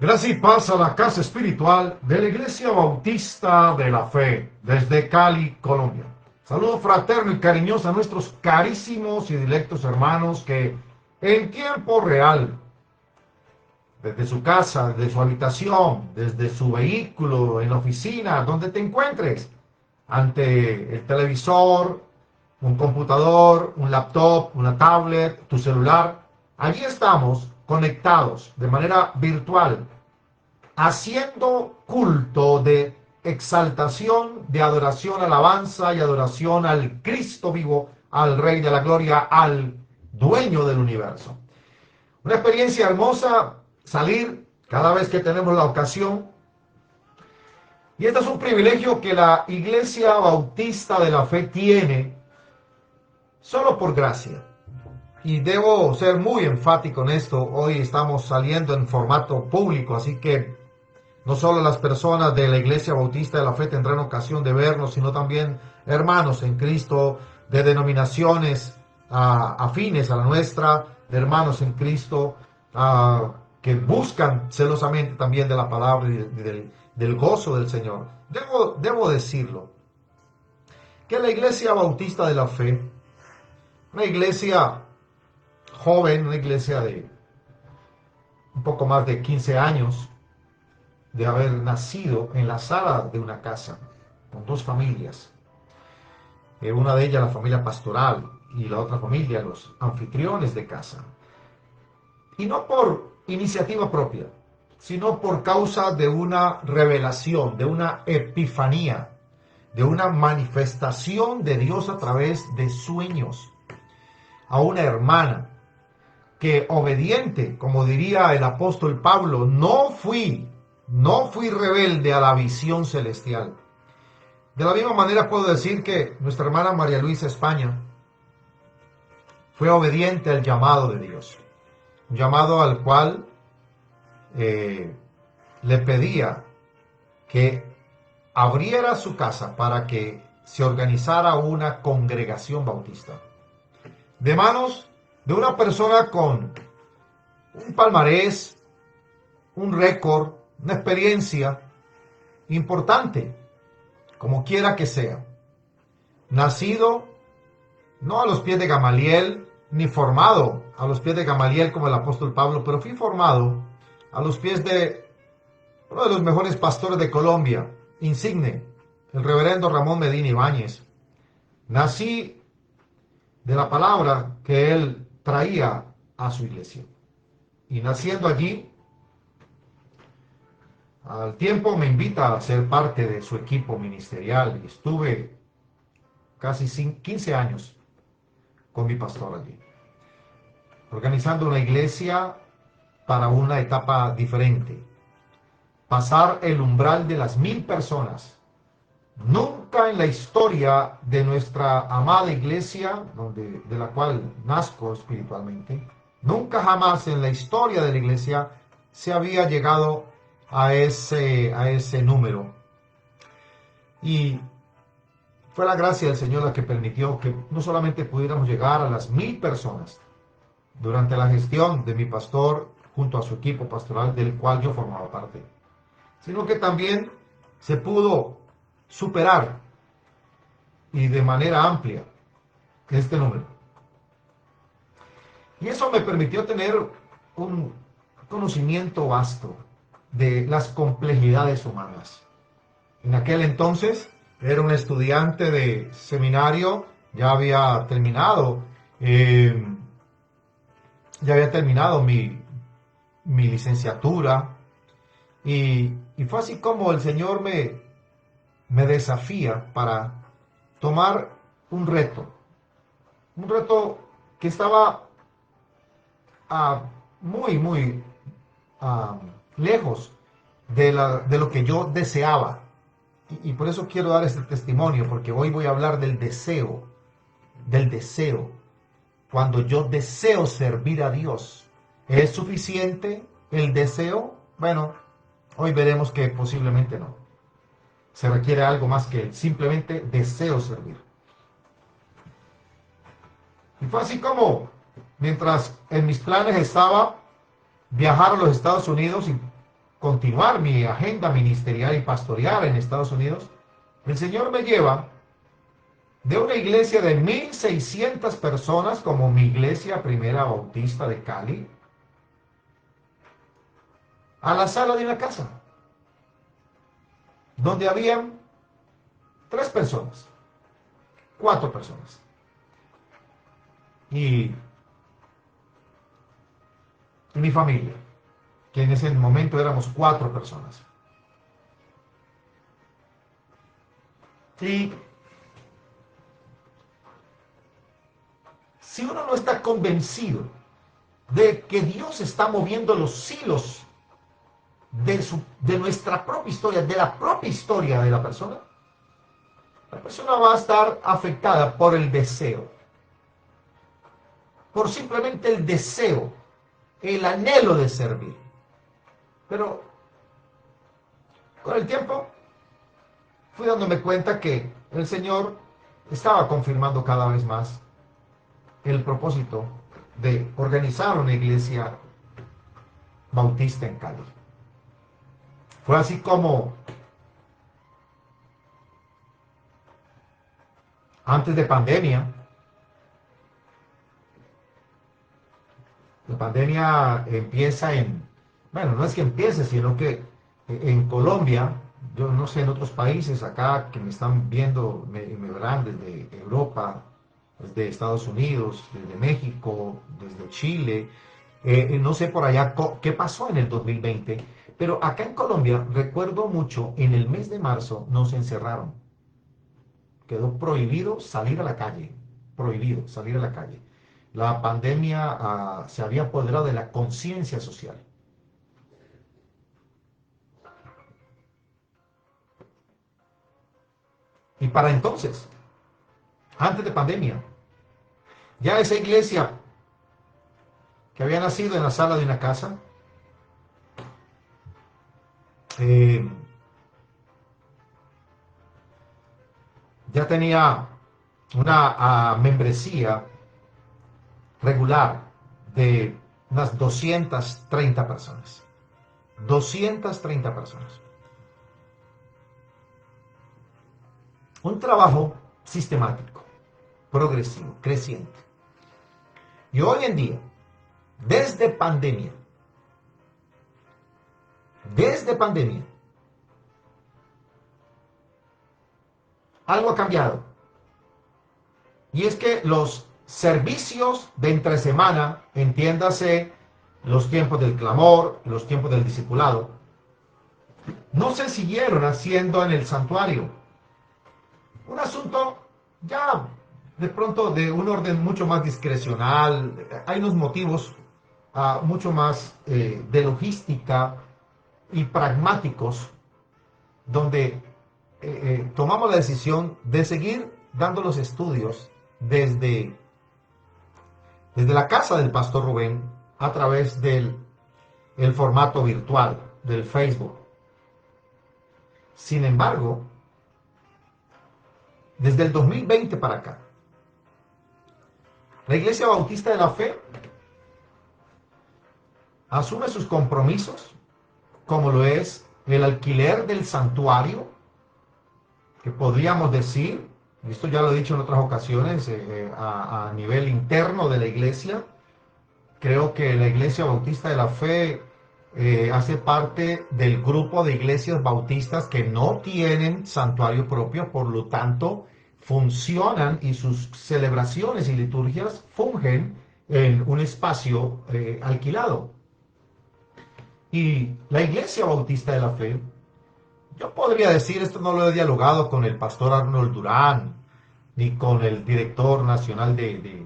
Gracias y paz a la casa espiritual de la Iglesia Bautista de la Fe, desde Cali, Colombia. Saludo fraterno y cariñoso a nuestros carísimos y directos hermanos que en tiempo real, desde su casa, desde su habitación, desde su vehículo, en la oficina, donde te encuentres, ante el televisor, un computador, un laptop, una tablet, tu celular, allí estamos conectados de manera virtual haciendo culto de exaltación, de adoración, alabanza y adoración al Cristo vivo, al Rey de la Gloria, al dueño del universo. Una experiencia hermosa salir cada vez que tenemos la ocasión. Y este es un privilegio que la Iglesia Bautista de la Fe tiene solo por gracia. Y debo ser muy enfático en esto. Hoy estamos saliendo en formato público, así que no solo las personas de la Iglesia Bautista de la Fe tendrán ocasión de vernos, sino también hermanos en Cristo de denominaciones afines a la nuestra, de hermanos en Cristo que buscan celosamente también de la palabra y del gozo del Señor. Debo decirlo, que la Iglesia Bautista de la Fe, una iglesia joven, una iglesia de un poco más de 15 años, de haber nacido en la sala de una casa, con dos familias. Una de ellas la familia pastoral y la otra familia los anfitriones de casa. Y no por iniciativa propia, sino por causa de una revelación, de una epifanía, de una manifestación de Dios a través de sueños. A una hermana que obediente, como diría el apóstol Pablo, no fui rebelde a la visión celestial. De la misma manera puedo decir que nuestra hermana María Luisa España fue obediente al llamado de Dios. Un llamado al cual le pedía que abriera su casa para que se organizara una congregación bautista. De manos de una persona con un palmarés, un récord, una experiencia importante, como quiera que sea. Nacido no a los pies de Gamaliel, ni formado a los pies de Gamaliel como el apóstol Pablo, pero fui formado a los pies de uno de los mejores pastores de Colombia, insigne, el reverendo Ramón Medina Ibáñez. Nací de la palabra que él traía a su iglesia. Y naciendo allí, al tiempo me invita a ser parte de su equipo ministerial y estuve casi 15 años con mi pastor allí, organizando una iglesia para una etapa diferente, pasar el umbral de las 1000 personas. Nunca en la historia de nuestra amada iglesia, de la cual nazco espiritualmente, nunca jamás en la historia de la iglesia se había llegado a ese número. Y fue la gracia del Señor la que permitió que no solamente pudiéramos llegar a las 1000 personas durante la gestión de mi pastor junto a su equipo pastoral del cual yo formaba parte, sino que también se pudo superar y de manera amplia este número. Y eso me permitió tener un conocimiento vasto de las complejidades humanas. En aquel entonces era un estudiante de seminario, ya había terminado, mi licenciatura, y fue así como el Señor me desafía para tomar un reto que estaba muy lejos de lo que yo deseaba. Y por eso quiero dar este testimonio, porque hoy voy a hablar del deseo. Cuando yo deseo servir a Dios, ¿es suficiente el deseo? Bueno, hoy veremos que posiblemente no. Se requiere algo más que simplemente deseo servir. Y fue así como, mientras en mis planes estaba viajar a los Estados Unidos y continuar mi agenda ministerial y pastoral en Estados Unidos, el Señor me lleva de una iglesia de 1,600 personas, como mi iglesia Primera Bautista de Cali, a la sala de una casa, donde habían 3 personas, 4 personas. Y mi familia, que en ese momento éramos 4 personas. Y si uno no está convencido de que Dios está moviendo los hilos de nuestra propia historia, de la propia historia de la persona va a estar afectada por el deseo, por simplemente el deseo, el anhelo de servir. Pero con el tiempo fui dándome cuenta que el Señor estaba confirmando cada vez más el propósito de organizar una iglesia bautista en Cali. Fue así como antes de pandemia, la pandemia empieza bueno, no es que empiece, sino que en Colombia, yo no sé en otros países acá que me están viendo, me verán desde Europa, desde Estados Unidos, desde México, desde Chile, no sé por allá qué pasó en el 2020, pero acá en Colombia recuerdo mucho, en el mes de marzo nos encerraron, quedó prohibido salir a la calle, prohibido salir a la calle. La pandemia se había apoderado de la conciencia social. Y para entonces, antes de pandemia, ya esa iglesia que había nacido en la sala de una casa, eh, ya tenía una membresía regular de unas 230 personas. 230 personas. Un trabajo sistemático, progresivo, creciente. Y hoy en día, desde pandemia, algo ha cambiado. Y es que los servicios de entre semana, entiéndase los tiempos del clamor, los tiempos del discipulado, no se siguieron haciendo en el santuario. Un asunto ya de pronto de un orden mucho más discrecional. Hay unos motivos mucho más de logística y pragmáticos, donde tomamos la decisión de seguir dando los estudios desde la casa del pastor Rubén a través del el formato virtual del Facebook. Sin embargo, desde el 2020 para acá, la Iglesia Bautista de la Fe asume sus compromisos, como lo es el alquiler del santuario, que podríamos decir, esto ya lo he dicho en otras ocasiones, a nivel interno de la iglesia, creo que la Iglesia Bautista de la Fe hace parte del grupo de iglesias bautistas que no tienen santuario propio, por lo tanto, funcionan y sus celebraciones y liturgias fungen en un espacio alquilado. Y la Iglesia Bautista de la Fe, yo podría decir, esto no lo he dialogado con el pastor Arnold Durán, ni con el director nacional de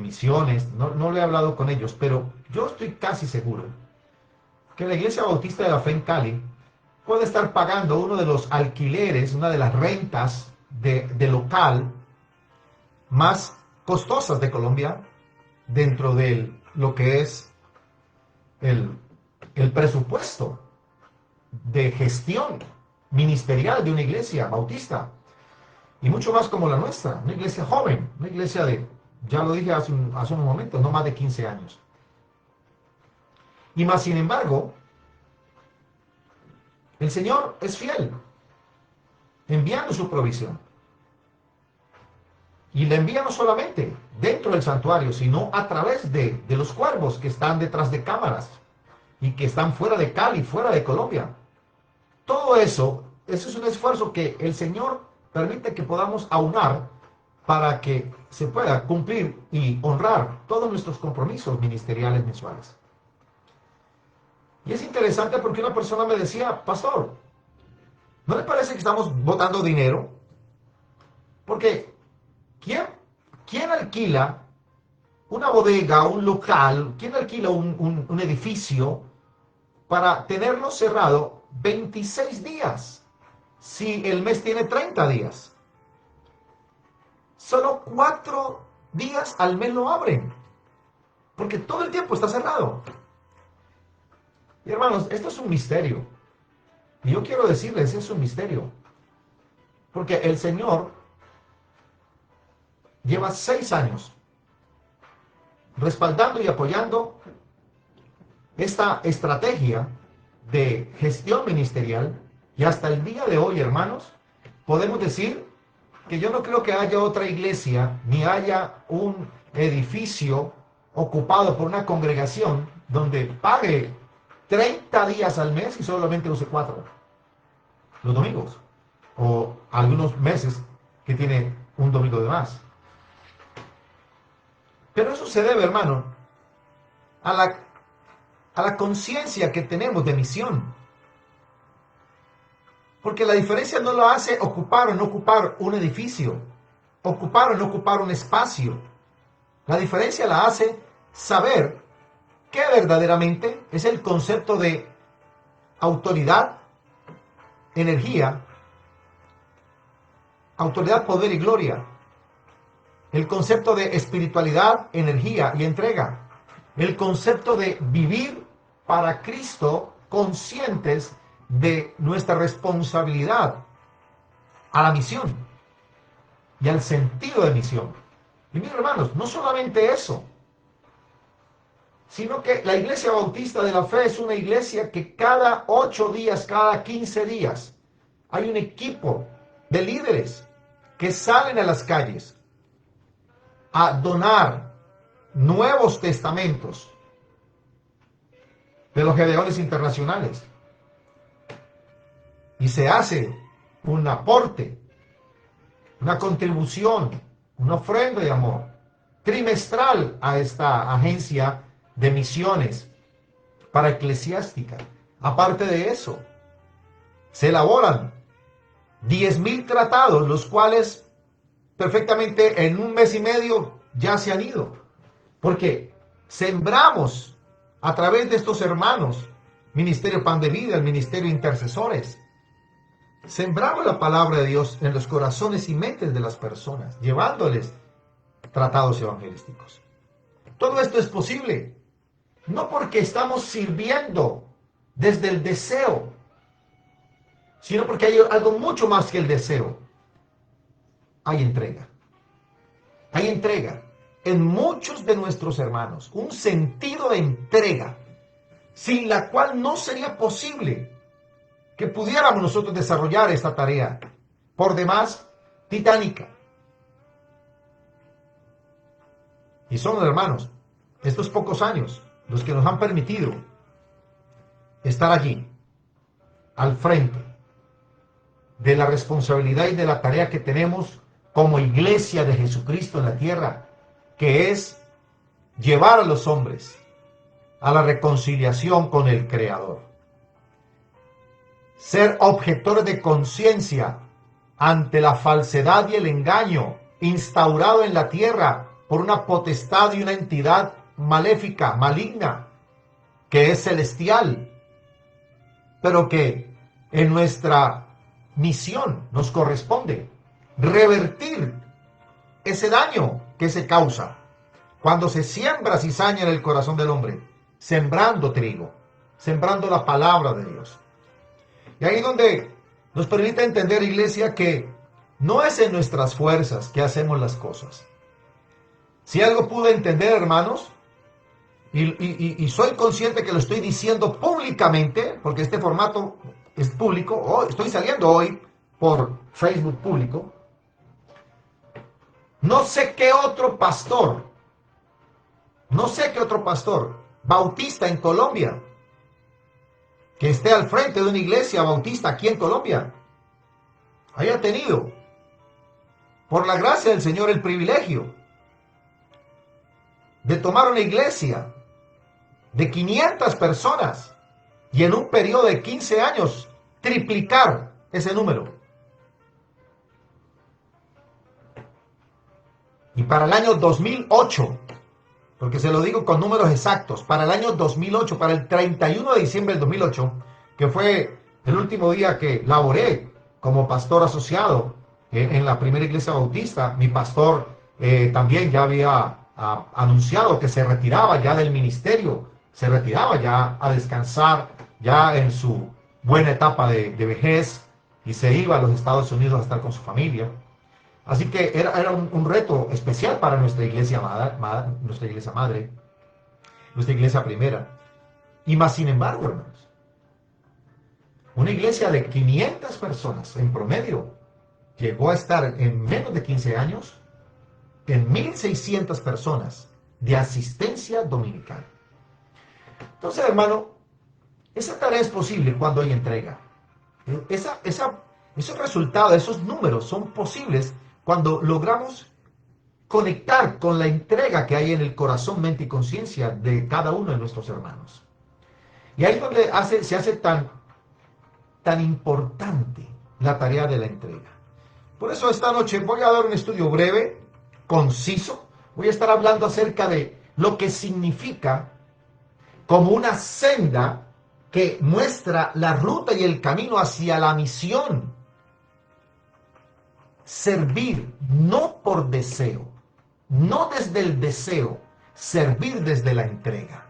misiones, no lo he hablado con ellos, pero yo estoy casi seguro que la Iglesia Bautista de la Fe en Cali puede estar pagando uno de los alquileres, una de las rentas de local más costosas de Colombia, dentro de lo que es el presupuesto de gestión ministerial de una iglesia bautista, y mucho más como la nuestra, una iglesia joven, una iglesia de, ya lo dije hace unos momentos, no más de 15 años. Y más sin embargo, el Señor es fiel, enviando su provisión. Y le envía no solamente dentro del santuario, sino a través de los cuervos que están detrás de cámaras y que están fuera de Cali, fuera de Colombia. Todo eso es un esfuerzo que el Señor permite que podamos aunar para que se pueda cumplir y honrar todos nuestros compromisos ministeriales mensuales. Y es interesante porque una persona me decía, pastor, ¿no le parece que estamos botando dinero? Porque ¿quién alquila una bodega, un local? ¿Quién alquila un edificio para tenerlo cerrado 26 días si el mes tiene 30 días? Solo 4 días al mes lo abren, porque todo el tiempo está cerrado. Y hermanos, esto es un misterio. Y yo quiero decirles, es un misterio. Porque el Señor lleva 6 años respaldando y apoyando esta estrategia de gestión ministerial. Y hasta el día de hoy, hermanos, podemos decir que yo no creo que haya otra iglesia, ni haya un edificio ocupado por una congregación donde pague 30 días al mes y solamente use 4 los domingos, o algunos meses que tiene un domingo de más. Pero eso se debe, hermano, a la conciencia que tenemos de misión. Porque la diferencia no lo hace ocupar o no ocupar un edificio, ocupar o no ocupar un espacio. La diferencia la hace saber qué verdaderamente es el concepto de autoridad, energía, autoridad, poder y gloria. El concepto de espiritualidad, energía y entrega. El concepto de vivir para Cristo, conscientes de nuestra responsabilidad a la misión y al sentido de misión. Y mis hermanos, no solamente eso, sino que la Iglesia Bautista de la Fe es una iglesia que cada 8 días, cada 15 días, hay un equipo de líderes que salen a las calles a donar nuevos testamentos de los Gedeones internacionales. Y se hace un aporte, una contribución, una ofrenda de amor trimestral a esta agencia de misiones para eclesiástica. Aparte de eso, se elaboran 10,000 tratados, los cuales perfectamente en un mes y medio ya se han ido. Porque sembramos a través de estos hermanos, Ministerio Pan de Vida, el Ministerio Intercesores, sembramos la palabra de Dios en los corazones y mentes de las personas, llevándoles tratados evangelísticos. Todo esto es posible, no porque estamos sirviendo desde el deseo, sino porque hay algo mucho más que el deseo. Hay entrega. Hay entrega en muchos de nuestros hermanos, un sentido de entrega, sin la cual no sería posible que pudiéramos nosotros desarrollar esta tarea, por demás titánica. Y son, hermanos, estos pocos años los que nos han permitido estar allí, al frente de la responsabilidad y de la tarea que tenemos como iglesia de Jesucristo en la tierra, que es llevar a los hombres a la reconciliación con el Creador. Ser objetores de conciencia ante la falsedad y el engaño instaurado en la tierra por una potestad y una entidad maléfica, maligna, que es celestial, pero que en nuestra misión nos corresponde revertir ese daño que se causa cuando se siembra cizaña en el corazón del hombre, sembrando trigo, sembrando la palabra de Dios. Y ahí donde nos permite entender, iglesia, que no es en nuestras fuerzas que hacemos las cosas. Si algo pude entender, hermanos, y soy consciente que lo estoy diciendo públicamente, porque este formato es público, estoy saliendo hoy por Facebook público. No sé qué otro pastor bautista en Colombia que esté al frente de una iglesia bautista aquí en Colombia haya tenido, por la gracia del Señor, el privilegio de tomar una iglesia de 500 personas y en un periodo de 15 años triplicar ese número. Y para el año 2008, porque se lo digo con números exactos, para el año 2008, para el 31 de diciembre del 2008, que fue el último día que laboré como pastor asociado en la primera iglesia bautista, mi pastor también ya había anunciado que se retiraba ya del ministerio, se retiraba ya a descansar, ya en su buena etapa de vejez, y se iba a los Estados Unidos a estar con su familia. Así que era un reto especial para nuestra iglesia nuestra iglesia madre, nuestra iglesia primera. Y más sin embargo, hermanos, una iglesia de 500 personas en promedio llegó a estar en menos de 15 años en 1,600 personas de asistencia dominical. Entonces, hermano, esa tarea es posible cuando hay entrega. Esos resultados, esos números son posibles cuando logramos conectar con la entrega que hay en el corazón, mente y conciencia de cada uno de nuestros hermanos. Y ahí es donde se hace tan importante la tarea de la entrega. Por eso esta noche voy a dar un estudio breve, conciso. Voy a estar hablando acerca de lo que significa como una senda que muestra la ruta y el camino hacia la misión. Servir no por deseo, no desde el deseo, servir desde la entrega.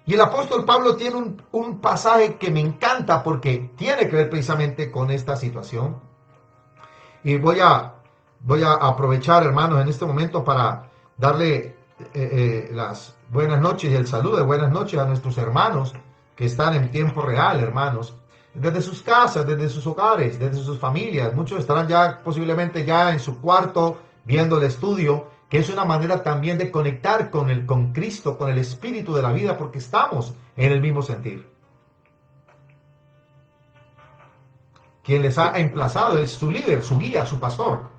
Y el apóstol Pablo tiene un pasaje que me encanta porque tiene que ver precisamente con esta situación. Y voy a aprovechar, hermanos, en este momento para darle las buenas noches y el saludo de buenas noches a nuestros hermanos que están en tiempo real, hermanos. Desde sus casas, desde sus hogares, desde sus familias. Muchos estarán ya posiblemente ya en su cuarto viendo el estudio, que es una manera también de conectar con Cristo, con el Espíritu de la vida, porque estamos en el mismo sentir. Quien les ha emplazado es su líder, su guía, su pastor.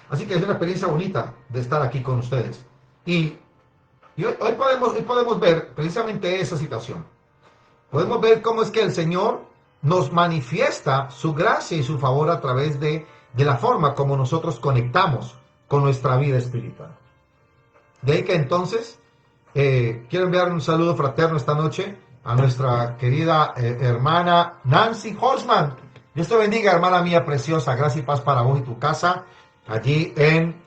Así que es una experiencia bonita de estar aquí con ustedes. Y hoy podemos ver precisamente esa situación. Podemos ver cómo es que el Señor nos manifiesta su gracia y su favor a través de la forma como nosotros conectamos con nuestra vida espiritual. De ahí que entonces quiero enviar un saludo fraterno esta noche a nuestra querida hermana Nancy Holzman. Dios te bendiga, hermana mía preciosa. Gracia y paz para vos y tu casa allí en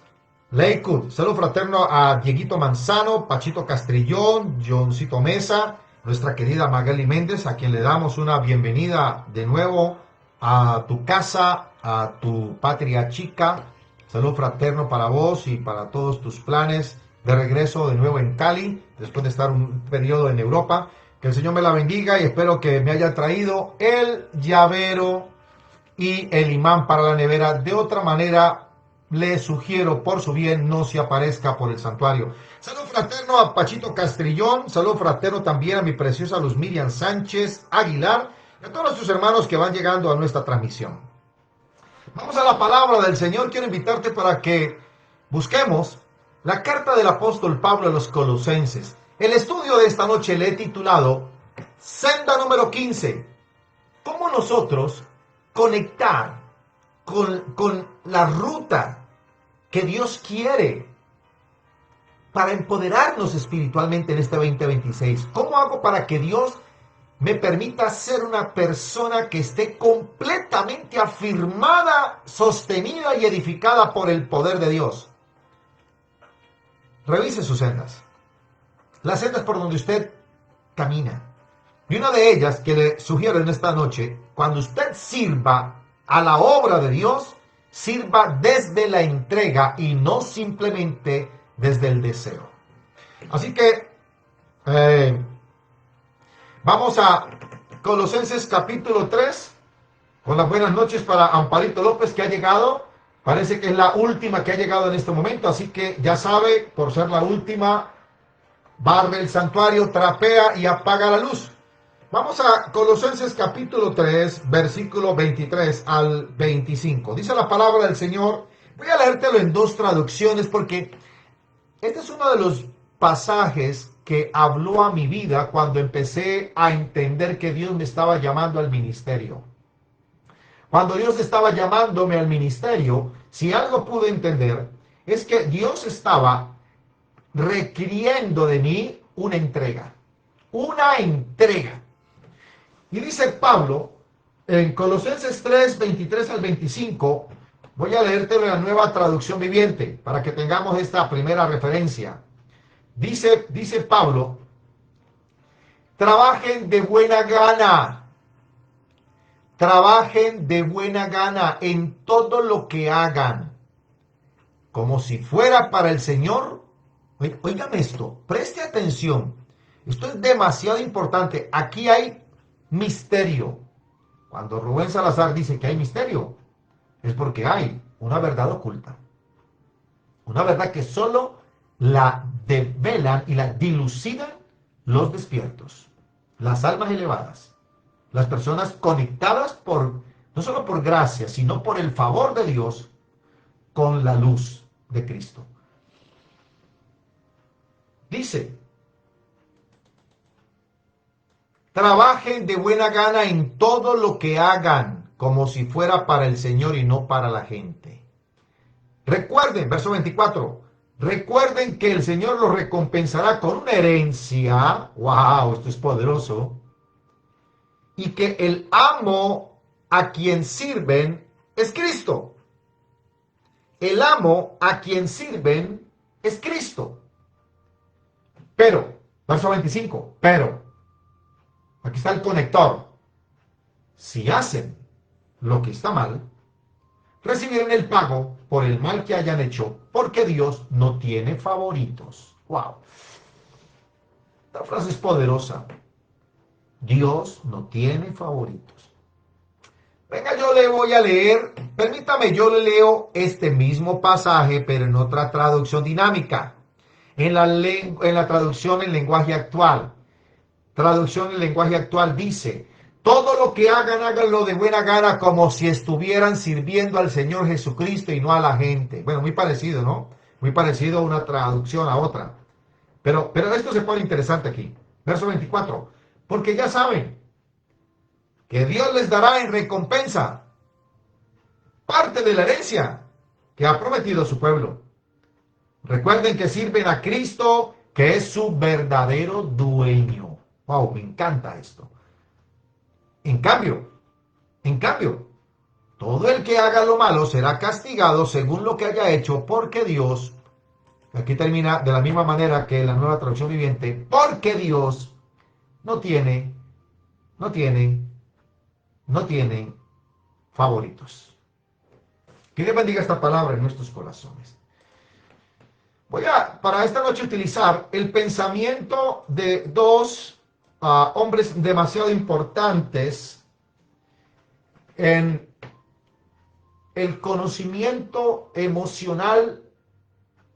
Lakewood. Saludo fraterno a Dieguito Manzano, Pachito Castrillón, Johncito Mesa, nuestra querida Magali Méndez, a quien le damos una bienvenida de nuevo a tu casa, a tu patria chica. Saludo fraterno para vos y para todos tus planes de regreso de nuevo en Cali, después de estar un periodo en Europa. Que el Señor me la bendiga y espero que me haya traído el llavero y el imán para la nevera. De otra manera, le sugiero por su bien no se aparezca por el santuario. Saludo fraterno a Pachito Castrillón, saludo fraterno también a mi preciosa Luz Miriam Sánchez Aguilar y a todos nuestros hermanos que van llegando a nuestra transmisión. Vamos a la palabra del Señor. Quiero invitarte para que busquemos la carta del apóstol Pablo a los Colosenses. El estudio de esta noche le he titulado Senda número 15. ¿Cómo nosotros conectar con la ruta que Dios quiere para empoderarnos espiritualmente en este 2026? ¿Cómo hago para que Dios me permita ser una persona que esté completamente afirmada, sostenida y edificada por el poder de Dios? Revise sus sendas. Las sendas por donde usted camina. Y una de ellas que le sugiero en esta noche, cuando usted sirva a la obra de Dios, sirva desde la entrega y no simplemente desde el deseo. Así que vamos a Colosenses capítulo 3, con las buenas noches para Amparito López, que ha llegado. Parece que es la última que ha llegado en este momento, así que ya sabe, por ser la última, barre el santuario, trapea y apaga la luz. Vamos a Colosenses capítulo 3, versículo 23 al 25. Dice la palabra del Señor. Voy a leértelo en dos traducciones porque este es uno de los pasajes que habló a mi vida cuando empecé a entender que Dios me estaba llamando al ministerio. Cuando Dios estaba llamándome al ministerio, si algo pude entender, es que Dios estaba requiriendo de mí una entrega. Una entrega. Y dice Pablo, en Colosenses 3, 23 al 25, voy a leértelo en la Nueva Traducción Viviente, para que tengamos esta primera referencia. Dice Pablo, trabajen de buena gana en todo lo que hagan, como si fuera para el Señor. Óigame esto, preste atención, esto es demasiado importante. Aquí hay misterio. Cuando Rubén Salazar dice que hay misterio, es porque hay una verdad oculta, una verdad que solo la develan y la dilucidan los despiertos, las almas elevadas, las personas conectadas no solo por gracia, sino por el favor de Dios con la luz de Cristo. Dice, trabajen de buena gana en todo lo que hagan, como si fuera para el Señor y no para la gente. Recuerden, verso 24, recuerden que el Señor los recompensará con una herencia. ¡Wow! Esto es poderoso. Y que el amo a quien sirven es Cristo. El amo a quien sirven es Cristo. Pero, verso 25, pero, aquí está el conector. Si hacen lo que está mal, recibirán el pago por el mal que hayan hecho, porque Dios no tiene favoritos. ¡Wow! Esta frase es poderosa. Dios no tiene favoritos. Venga, yo le voy a leer, permítame, yo le leo este mismo pasaje, pero en otra traducción dinámica. En la traducción en lenguaje actual. Traducción en lenguaje actual dice, todo lo que hagan, háganlo de buena gana como si estuvieran sirviendo al Señor Jesucristo y no a la gente. Bueno, muy parecido, ¿no? Muy parecido a una traducción a otra. Pero esto se pone interesante aquí. Verso 24. Porque ya saben que Dios les dará en recompensa parte de la herencia que ha prometido a su pueblo. Recuerden que sirven a Cristo, que es su verdadero dueño. Wow, me encanta esto. En cambio, todo el que haga lo malo será castigado según lo que haya hecho, porque Dios, aquí termina de la misma manera que la Nueva Traducción Viviente, porque Dios no tiene favoritos. Que Dios bendiga esta palabra en nuestros corazones. Voy a, para esta noche, utilizar el pensamiento de dos hombres demasiado importantes en el conocimiento emocional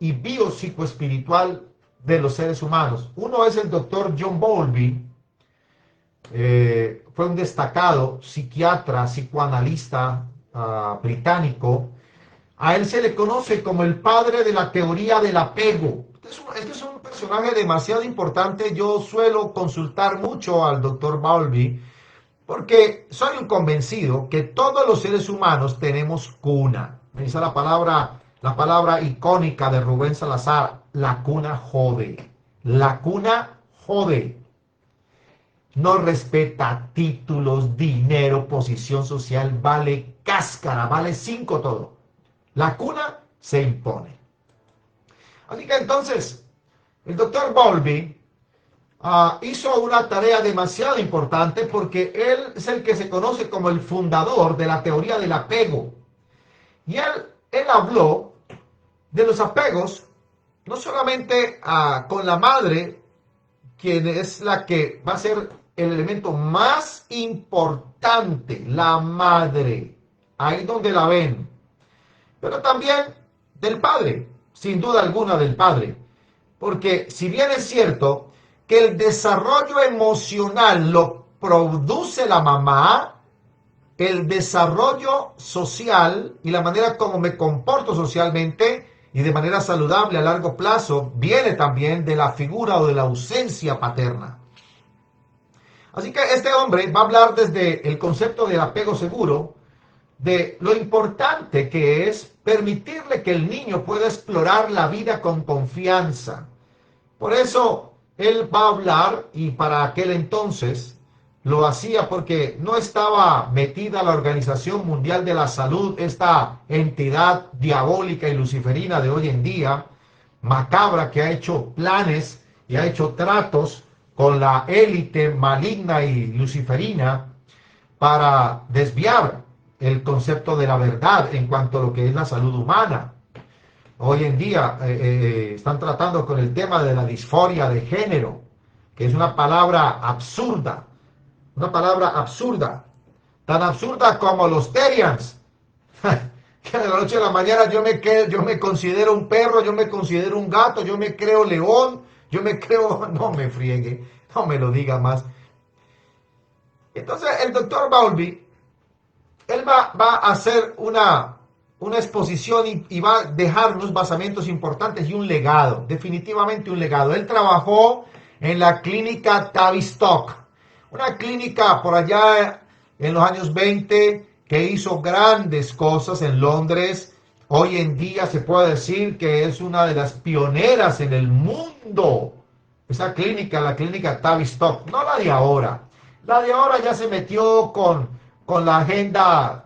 y biopsicoespiritual de los seres humanos. Uno es el doctor John Bowlby, fue un destacado psiquiatra, psicoanalista británico. A él se le conoce como el padre de la teoría del apego. Este es un personaje demasiado importante. Yo suelo consultar mucho al doctor Bowlby porque soy un convencido que todos los seres humanos tenemos cuna. Me dice la palabra icónica de Rubén Salazar, la cuna jode. La cuna jode. No respeta títulos, dinero, posición social, vale cáscara, vale 5 todo. La cuna se impone. Así que entonces, el doctor Bowlby hizo una tarea demasiado importante porque él es el que se conoce como el fundador de la teoría del apego. Y él habló de los apegos, no solamente con la madre, quien es la que va a ser el elemento más importante, la madre. Ahí donde la ven. Pero también del padre, sin duda alguna del padre. Porque si bien es cierto que el desarrollo emocional lo produce la mamá, el desarrollo social y la manera como me comporto socialmente y de manera saludable a largo plazo viene también de la figura o de la ausencia paterna. Así que este hombre va a hablar desde el concepto del apego seguro, de lo importante que es permitirle que el niño pueda explorar la vida con confianza. Por eso él va a hablar, y para aquel entonces lo hacía porque no estaba metida la Organización Mundial de la Salud, esta entidad diabólica y luciferina de hoy en día, macabra, que ha hecho planes y ha hecho tratos con la élite maligna y luciferina para desviar el concepto de la verdad en cuanto a lo que es la salud humana. Hoy en día están tratando con el tema de la disforia de género, que es una palabra absurda, tan absurda como los Terians, que de la noche a la mañana yo me considero un perro, yo me considero un gato, yo me creo león, yo me creo, no me friegue, no me lo diga más. Entonces el doctor Bowlby, él va a hacer una exposición y va a dejar unos basamentos importantes y un legado, definitivamente un legado. Él trabajó en la clínica Tavistock, una clínica por allá en los años 20 que hizo grandes cosas en Londres. Hoy en día se puede decir que es una de las pioneras en el mundo. Esa clínica, la clínica Tavistock, no la de ahora. La de ahora ya se metió con la agenda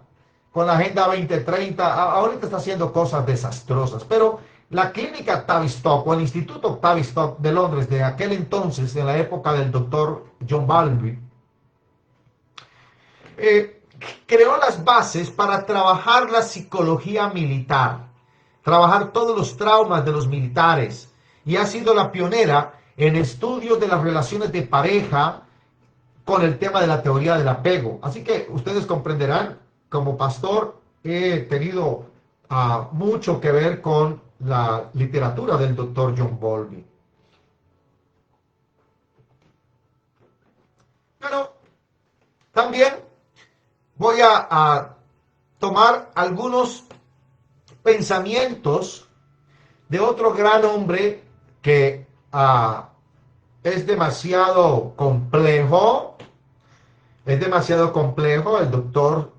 2030, ahorita está haciendo cosas desastrosas, pero la clínica Tavistock o el Instituto Tavistock de Londres de aquel entonces, en la época del doctor John Bowlby, creó las bases para trabajar la psicología militar, trabajar todos los traumas de los militares, y ha sido la pionera en estudios de las relaciones de pareja con el tema de la teoría del apego. Así que ustedes comprenderán, como pastor he tenido mucho que ver con la literatura del doctor John Bowlby. Pero también voy a tomar algunos pensamientos de otro gran hombre que es demasiado complejo. Es demasiado complejo, el doctor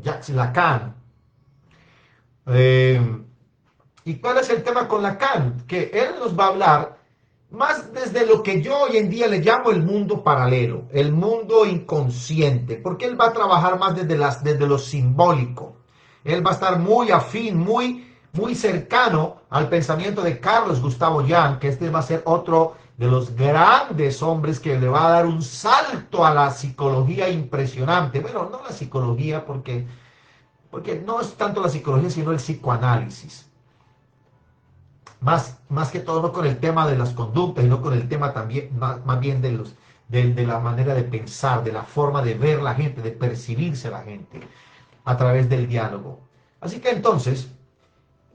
Jacques Lacan. ¿Y cuál es el tema con Lacan? Que él nos va a hablar más desde lo que yo hoy en día le llamo el mundo paralelo, el mundo inconsciente, porque él va a trabajar más desde lo simbólico. Él va a estar muy afín, muy cercano al pensamiento de Carlos Gustavo Jung, que este va a ser otro de los grandes hombres que le va a dar un salto a la psicología impresionante. Bueno, no la psicología, porque no es tanto la psicología, sino el psicoanálisis. Más que todo no con el tema de las conductas, sino con el tema también, más bien de la manera de pensar, de la forma de ver la gente, de percibirse la gente a través del diálogo. Así que entonces,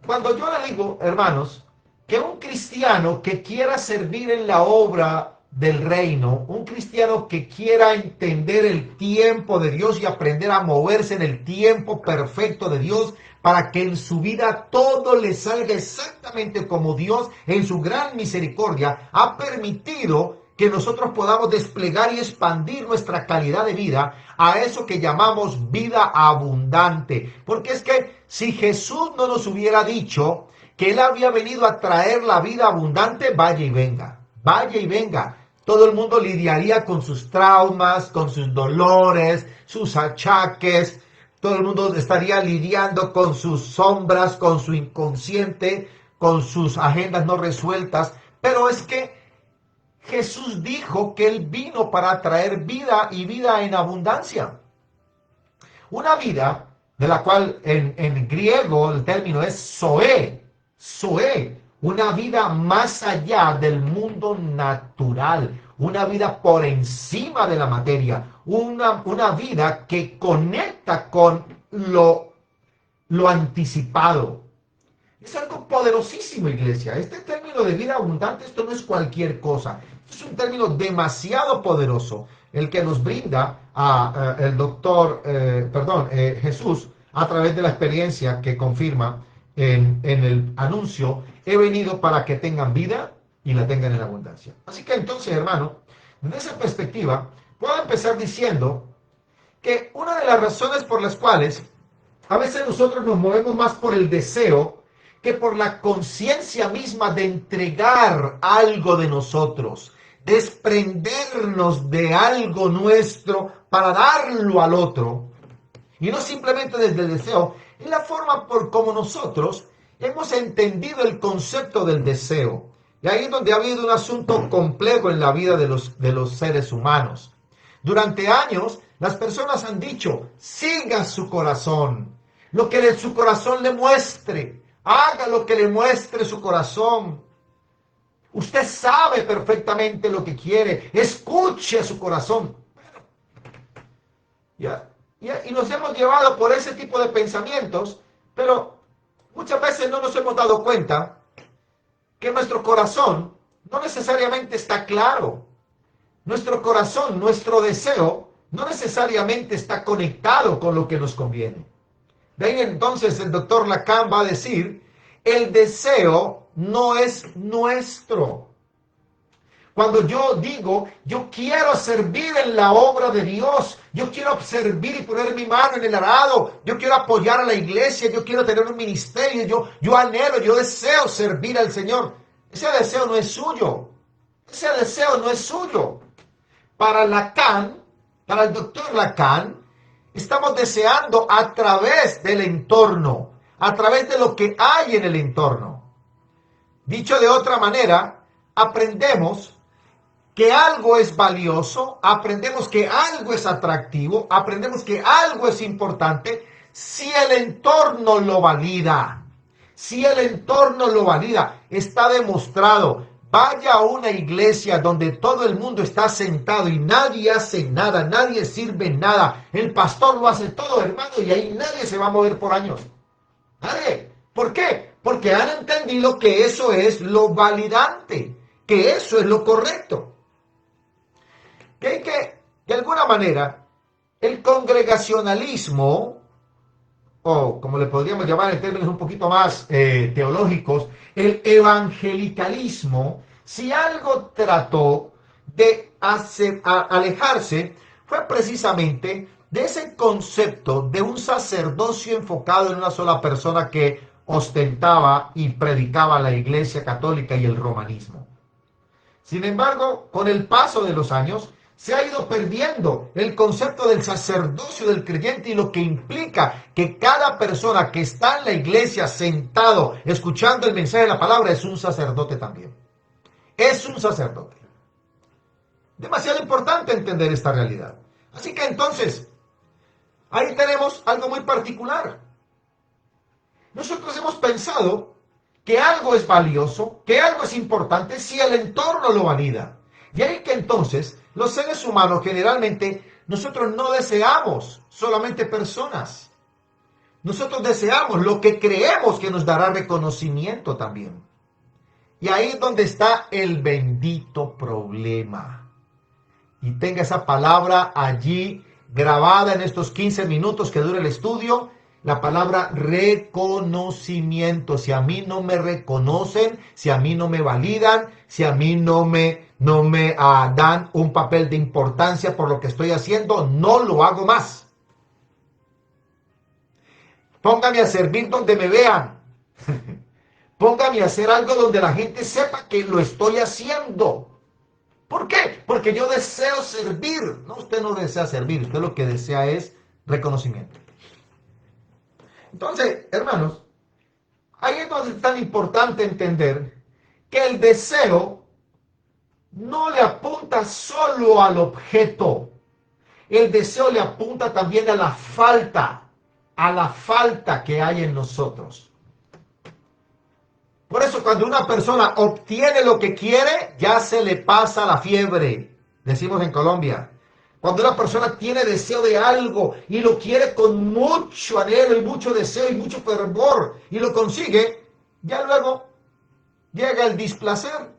cuando yo le digo, hermanos, que un cristiano que quiera servir en la obra del reino, un cristiano que quiera entender el tiempo de Dios y aprender a moverse en el tiempo perfecto de Dios para que en su vida todo le salga exactamente como Dios en su gran misericordia ha permitido que nosotros podamos desplegar y expandir nuestra calidad de vida a eso que llamamos vida abundante. Porque es que si Jesús no nos hubiera dicho que Él había venido a traer la vida abundante, vaya y venga, vaya y venga. Todo el mundo lidiaría con sus traumas, con sus dolores, sus achaques. Todo el mundo estaría lidiando con sus sombras, con su inconsciente, con sus agendas no resueltas. Pero es que Jesús dijo que Él vino para traer vida y vida en abundancia. Una vida de la cual en griego el término es zoe, una vida más allá del mundo natural, una vida por encima de la materia, una vida que conecta con lo anticipado. Es algo poderosísimo, iglesia. Este término de vida abundante, esto no es cualquier cosa. Es un término demasiado poderoso, el que nos brinda el doctor, Jesús, a través de la experiencia que confirma en el anuncio: he venido para que tengan vida y la tengan en abundancia. Así que entonces, hermano, desde esa perspectiva, puedo empezar diciendo que una de las razones por las cuales a veces nosotros nos movemos más por el deseo que por la conciencia misma de entregar algo de nosotros, desprendernos de algo nuestro para darlo al otro, y no simplemente desde el deseo, es la forma por como nosotros hemos entendido el concepto del deseo. Y ahí es donde ha habido un asunto complejo en la vida de los seres humanos. Durante años, las personas han dicho: siga su corazón, lo que su corazón le muestre, haga lo que le muestre su corazón. Usted sabe perfectamente lo que quiere, escuche a su corazón. Y nos hemos llevado por ese tipo de pensamientos, pero muchas veces no nos hemos dado cuenta que nuestro corazón no necesariamente está claro. Nuestro corazón, nuestro deseo, no necesariamente está conectado con lo que nos conviene. De ahí entonces el doctor Lacan va a decir: el deseo no es nuestro. Cuando yo digo, yo quiero servir en la obra de Dios, yo quiero servir y poner mi mano en el arado, yo quiero apoyar a la iglesia, yo quiero tener un ministerio, yo anhelo, yo deseo servir al Señor. Ese deseo no es suyo. Ese deseo no es suyo. Para Lacan, para el doctor Lacan, estamos deseando a través del entorno, a través de lo que hay en el entorno. Dicho de otra manera, aprendemos que algo es valioso, aprendemos que algo es atractivo, aprendemos que algo es importante si el entorno lo valida. Si el entorno lo valida, está demostrado. Vaya a una iglesia donde todo el mundo está sentado y nadie hace nada, nadie sirve nada. El pastor lo hace todo, hermano, y ahí nadie se va a mover por años. Nadie. ¿Por qué? Porque han entendido que eso es lo validante, que eso es lo correcto. Que de alguna manera, el congregacionalismo, o como le podríamos llamar en términos un poquito más teológicos, el evangelicalismo, si algo trató de alejarse, fue precisamente de ese concepto de un sacerdocio enfocado en una sola persona que ostentaba y predicaba la Iglesia Católica y el romanismo. Sin embargo, con el paso de los años, se ha ido perdiendo el concepto del sacerdocio del creyente y lo que implica que cada persona que está en la iglesia sentado escuchando el mensaje de la palabra es un sacerdote también. Es un sacerdote. Demasiado importante entender esta realidad. Así que entonces, ahí tenemos algo muy particular. Nosotros hemos pensado que algo es valioso, que algo es importante si el entorno lo valida. Y ahí que entonces los seres humanos generalmente, nosotros no deseamos solamente personas. Nosotros deseamos lo que creemos que nos dará reconocimiento también. Y ahí es donde está el bendito problema. Y tenga esa palabra allí grabada en estos 15 minutos que dura el estudio. La palabra reconocimiento. Si a mí no me reconocen, si a mí no me validan, si a mí no me dan un papel de importancia por lo que estoy haciendo, no lo hago más. Póngame a servir donde me vean. Póngame a hacer algo donde la gente sepa que lo estoy haciendo. ¿Por qué? Porque yo deseo servir. No, usted no desea servir, usted lo que desea es reconocimiento. Entonces, hermanos, ahí es donde es tan importante entender que el deseo no le apunta solo al objeto. El deseo le apunta también a la falta que hay en nosotros. Por eso cuando una persona obtiene lo que quiere, ya se le pasa la fiebre. decimos en Colombia. Cuando una persona tiene deseo de algo y lo quiere con mucho anhelo y mucho deseo y mucho fervor y lo consigue, ya luego llega el displacer,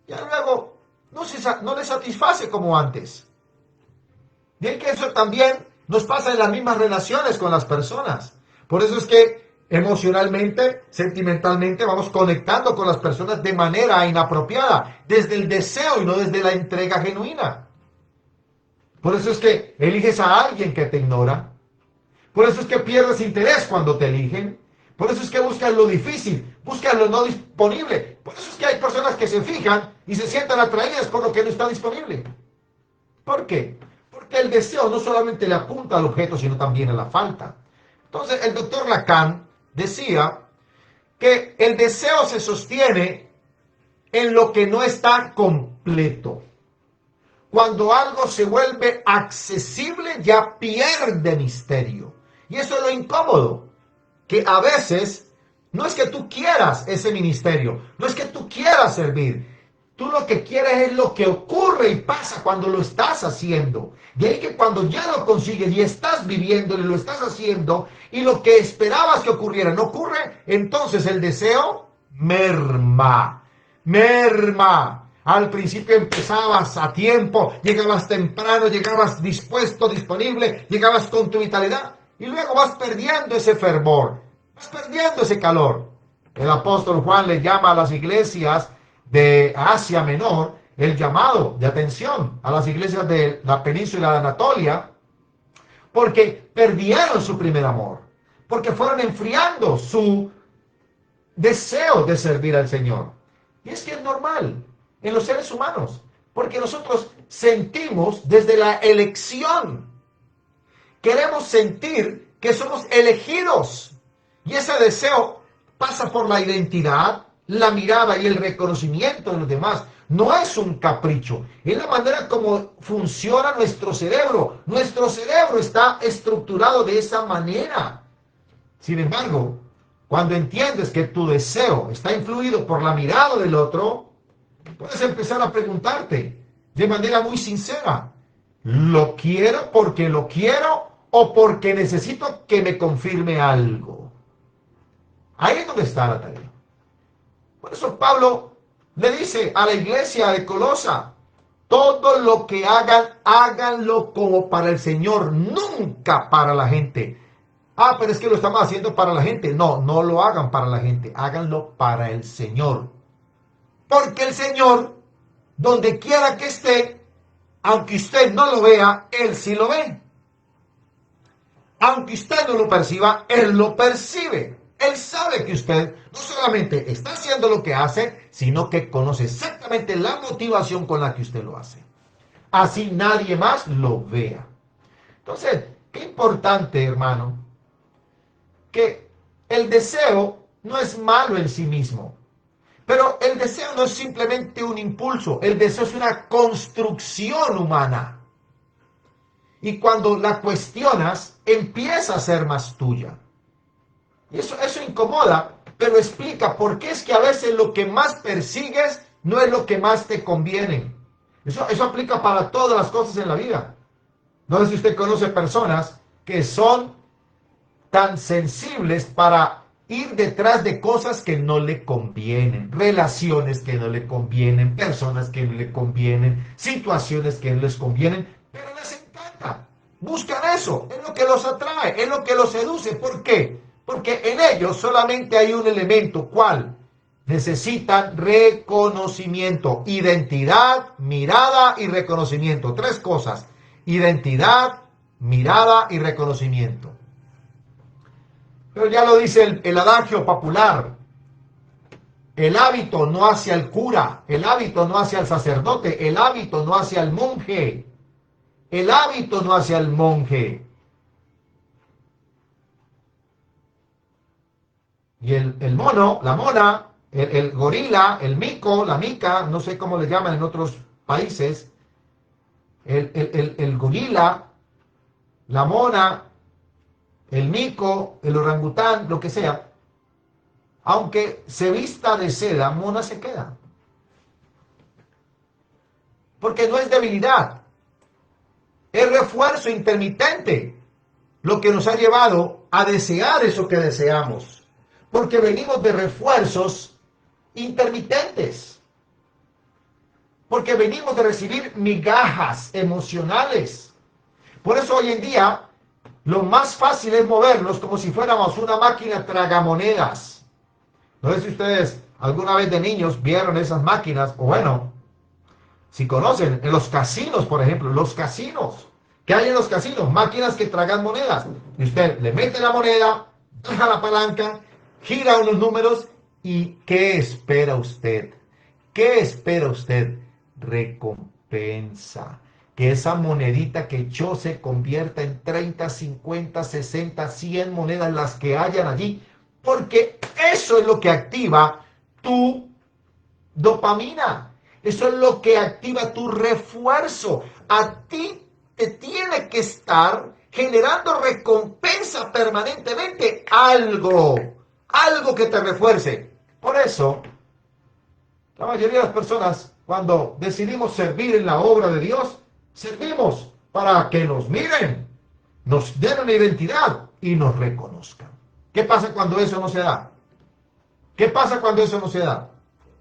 ya luego no le satisface como antes. Y es que eso también nos pasa en las mismas relaciones con las personas. Por eso es que emocionalmente, sentimentalmente, vamos conectando con las personas de manera inapropiada, desde el deseo y no desde la entrega genuina. Por eso es que eliges a alguien que te ignora. Por eso es que pierdes interés cuando te eligen. Por eso es que buscas lo difícil, buscas lo no disponible. Por eso es que hay personas que se fijan y se sientan atraídas por lo que no está disponible. ¿Por qué? Porque el deseo no solamente le apunta al objeto, sino también a la falta. Entonces, el doctor Lacan decía que el deseo se sostiene en lo que no está completo. Cuando algo se vuelve accesible, ya pierde misterio. Y eso es lo incómodo, que a veces no es que tú quieras ese ministerio, no es que tú quieras servir. Tú lo que quieres es lo que ocurre y pasa cuando lo estás haciendo. De ahí que cuando ya lo consigues y estás viviendo y lo estás haciendo y lo que esperabas que ocurriera no ocurre, entonces el deseo merma. Al principio empezabas a tiempo, llegabas temprano, llegabas dispuesto, disponible, llegabas con tu vitalidad y luego vas perdiendo ese fervor, vas perdiendo ese calor. El apóstol Juan le llama a las iglesias de Asia Menor el llamado de atención a las iglesias de la península de Anatolia, porque perdieron su primer amor, porque fueron enfriando su deseo de servir al Señor. Y es que es normal en los seres humanos, porque nosotros sentimos desde la elección, queremos sentir que somos elegidos, y ese deseo pasa por la identidad, la mirada y el reconocimiento de los demás. No es un capricho, es la manera como funciona nuestro cerebro. Nuestro cerebro está estructurado de esa manera. Sin embargo, cuando entiendes que tu deseo está influido por la mirada del otro, puedes empezar a preguntarte de manera muy sincera, ¿lo quiero porque lo quiero o porque necesito que me confirme algo? Ahí es donde está la tarea. Por eso Pablo le dice a la iglesia de Colosa, todo lo que hagan, háganlo como para el Señor, nunca para la gente. Ah, pero es que lo estamos haciendo para la gente. No, no lo hagan para la gente, háganlo para el Señor. Porque el Señor, donde quiera que esté, aunque usted no lo vea, Él sí lo ve. Aunque usted no lo perciba, Él lo percibe. Él sabe que usted no solamente está haciendo lo que hace, sino que conoce exactamente la motivación con la que usted lo hace. Así nadie más lo vea. Entonces, qué importante, hermano, que el deseo no es malo en sí mismo. Pero el deseo no es simplemente un impulso, el deseo es una construcción humana. Y cuando la cuestionas, empieza a ser más tuya. Y eso incomoda, pero explica por qué es que a veces lo que más persigues no es lo que más te conviene. Eso aplica para todas las cosas en la vida. No sé si usted conoce personas que son tan sensibles para ir detrás de cosas que no le convienen, relaciones que no le convienen, personas que no le convienen, situaciones que no les convienen, pero les encanta. Buscan eso, es lo que los atrae, es lo que los seduce. ¿Por qué? Porque en ellos solamente hay un elemento, ¿cuál? Necesitan reconocimiento, identidad, mirada y reconocimiento. Tres cosas: identidad, mirada y reconocimiento. Pero ya lo dice el adagio popular, el hábito no hacia el cura, el hábito no hacia el sacerdote, el hábito no hacia el monje, el hábito no hacia el monje. Y el mono, la mona, el gorila, el mico, la mica, no sé cómo le llaman en otros países, el gorila, la mona, el mico, el orangután, lo que sea, aunque se vista de seda, mona se queda. porque no es debilidad, es refuerzo intermitente lo que nos ha llevado a desear eso que deseamos, porque venimos de refuerzos intermitentes, porque venimos de recibir migajas emocionales. Por eso hoy en día lo más fácil es movernos como si fuéramos una máquina tragamonedas. No sé si ustedes alguna vez de niños vieron esas máquinas, o bueno, si conocen, en los casinos, por ejemplo, los casinos. ¿Qué hay en los casinos? Máquinas que tragan monedas. Y usted le mete la moneda, baja la palanca, gira unos números y ¿qué espera usted? ¿Qué espera usted? Recompensa. Que esa monedita que echó se convierta en 30, 50, 60, 100 monedas, las que hayan allí. Porque eso es lo que activa tu dopamina. Eso es lo que activa tu refuerzo. A ti te tiene que estar generando recompensa permanentemente. Algo que te refuerce. Por eso, la mayoría de las personas, cuando decidimos servir en la obra de Dios, servimos para que nos miren, nos den una identidad y nos reconozcan. ¿Qué pasa cuando eso no se da? ¿Qué pasa cuando eso no se da?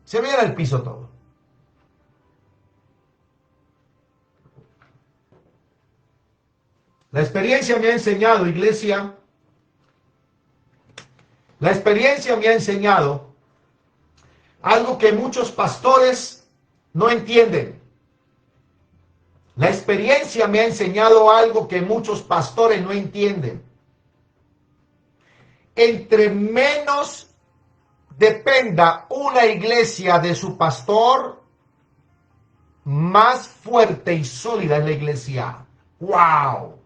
Se viene al piso todo. La experiencia me ha enseñado, iglesia, la experiencia me ha enseñado algo que muchos pastores no entienden. La experiencia me ha enseñado algo que muchos pastores no entienden. Entre menos dependa una iglesia de su pastor, más fuerte y sólida es la iglesia. ¡Wow!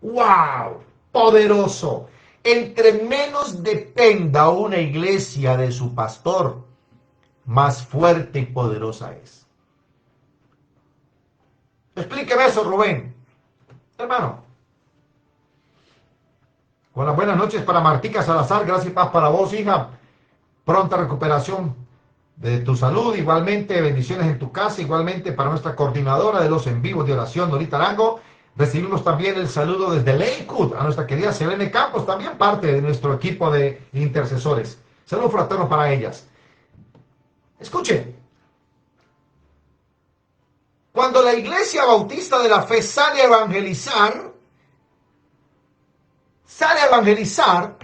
¡Wow! Poderoso. Entre menos dependa una iglesia de su pastor, más fuerte y poderosa es. Explíqueme eso, Rubén. Hermano. Con las buenas noches para Martica Salazar. Gracias y paz para vos, hija. Pronta recuperación de tu salud. Igualmente, bendiciones en tu casa. Igualmente para nuestra coordinadora de los en vivos de oración, Norita Arango. Recibimos también el saludo desde Lakewood a nuestra querida Selene Campos, también parte de nuestro equipo de intercesores. Saludos fraternos para ellas. Escuchen. Cuando la Iglesia Bautista de la Fe sale a evangelizar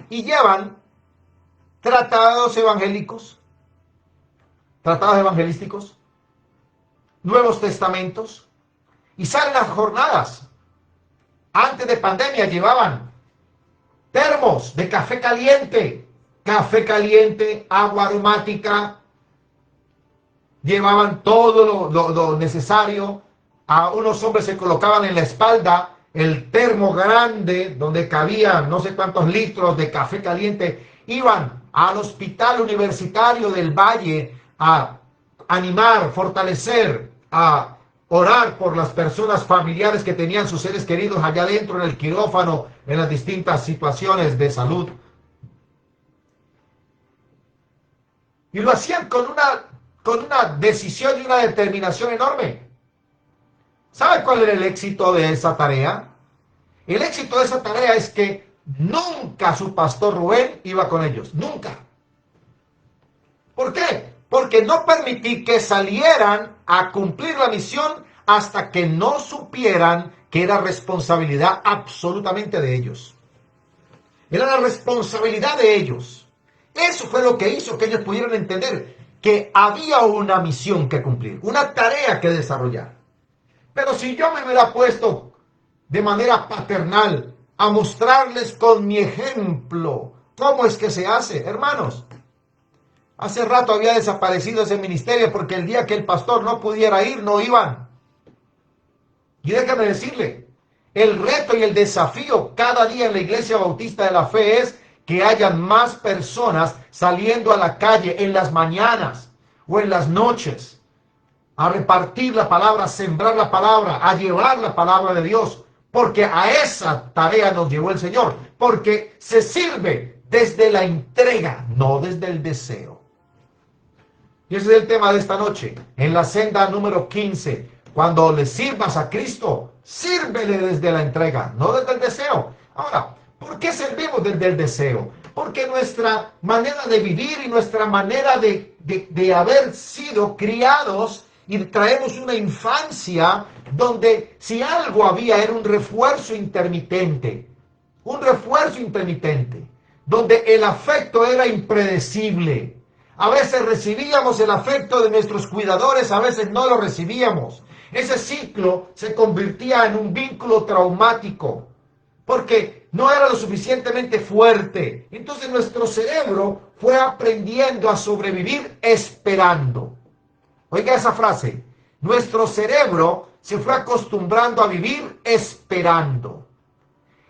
y llevan tratados evangélicos, tratados evangelísticos, nuevos testamentos, y salen las jornadas. Antes de pandemia llevaban termos de café caliente, agua aromática, llevaban todo lo necesario. A unos hombres se colocaban en la espalda el termo grande donde cabían no sé cuántos litros de café caliente. Iban al hospital universitario del Valle a animar, fortalecer, a orar por las personas familiares que tenían sus seres queridos allá adentro en el quirófano, en las distintas situaciones de salud. Y lo hacían con una decisión y una determinación enorme. ¿Sabe cuál era el éxito de esa tarea? El éxito de esa tarea es que nunca su pastor Rubén iba con ellos. Nunca. ¿Por qué? Porque no permití que salieran a cumplir la misión hasta que no supieran que era responsabilidad absolutamente de ellos. Era la responsabilidad de ellos. Eso fue lo que hizo que ellos pudieran entender que había una misión que cumplir, una tarea que desarrollar. Pero si yo me hubiera puesto de manera paternal a mostrarles con mi ejemplo cómo es que se hace, hermanos, hace rato había desaparecido ese ministerio porque el día que el pastor no pudiera ir, no iban. Y déjame decirle, el reto y el desafío cada día en la Iglesia Bautista de la Fe es que hayan más personas saliendo a la calle en las mañanas o en las noches a repartir la palabra, a sembrar la palabra, a llevar la palabra de Dios, porque a esa tarea nos llevó el Señor, porque se sirve desde la entrega, no desde el deseo. Y ese es el tema de esta noche, en la senda número 15, Cuando le sirvas a Cristo, sírvele desde la entrega, no desde el deseo. Ahora, ¿por qué servimos desde el deseo? Porque nuestra manera de vivir y nuestra manera de haber sido criados y traemos una infancia donde si algo había era un refuerzo intermitente, donde el afecto era impredecible. A veces recibíamos el afecto de nuestros cuidadores, a veces no lo recibíamos. Ese ciclo se convertía en un vínculo traumático, porque no era lo suficientemente fuerte. Entonces nuestro cerebro fue aprendiendo a sobrevivir esperando. Oiga esa frase, nuestro cerebro se fue acostumbrando a vivir esperando.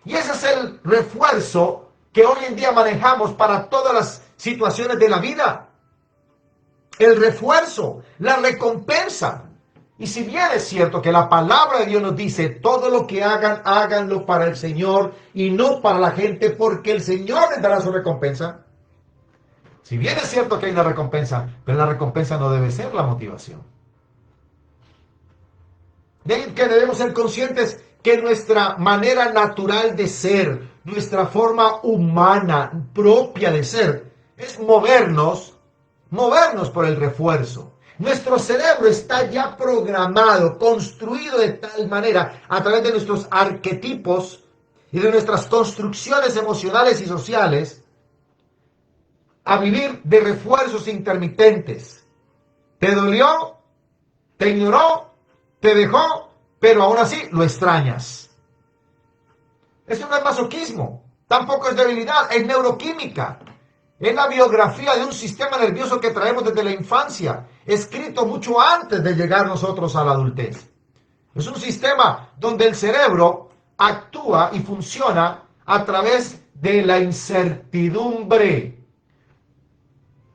Y ese es el refuerzo que hoy en día manejamos para todas las situaciones de la vida. El refuerzo, la recompensa. Y si bien es cierto que la palabra de Dios nos dice, todo lo que hagan, háganlo para el Señor y no para la gente, porque el Señor les dará su recompensa. Si bien es cierto que hay una recompensa, pero la recompensa no debe ser la motivación. De ahí que debemos ser conscientes que nuestra manera natural de ser, nuestra forma humana propia de ser, es movernos por el refuerzo. Nuestro cerebro está ya programado, construido de tal manera a través de nuestros arquetipos y de nuestras construcciones emocionales y sociales a vivir de refuerzos intermitentes. Te dolió, te ignoró, te dejó, pero aún así lo extrañas. Eso no es masoquismo, tampoco es debilidad, es neuroquímica. Es la biografía de un sistema nervioso que traemos desde la infancia, escrito mucho antes de llegar nosotros a la adultez. Es un sistema donde el cerebro actúa y funciona a través de la incertidumbre.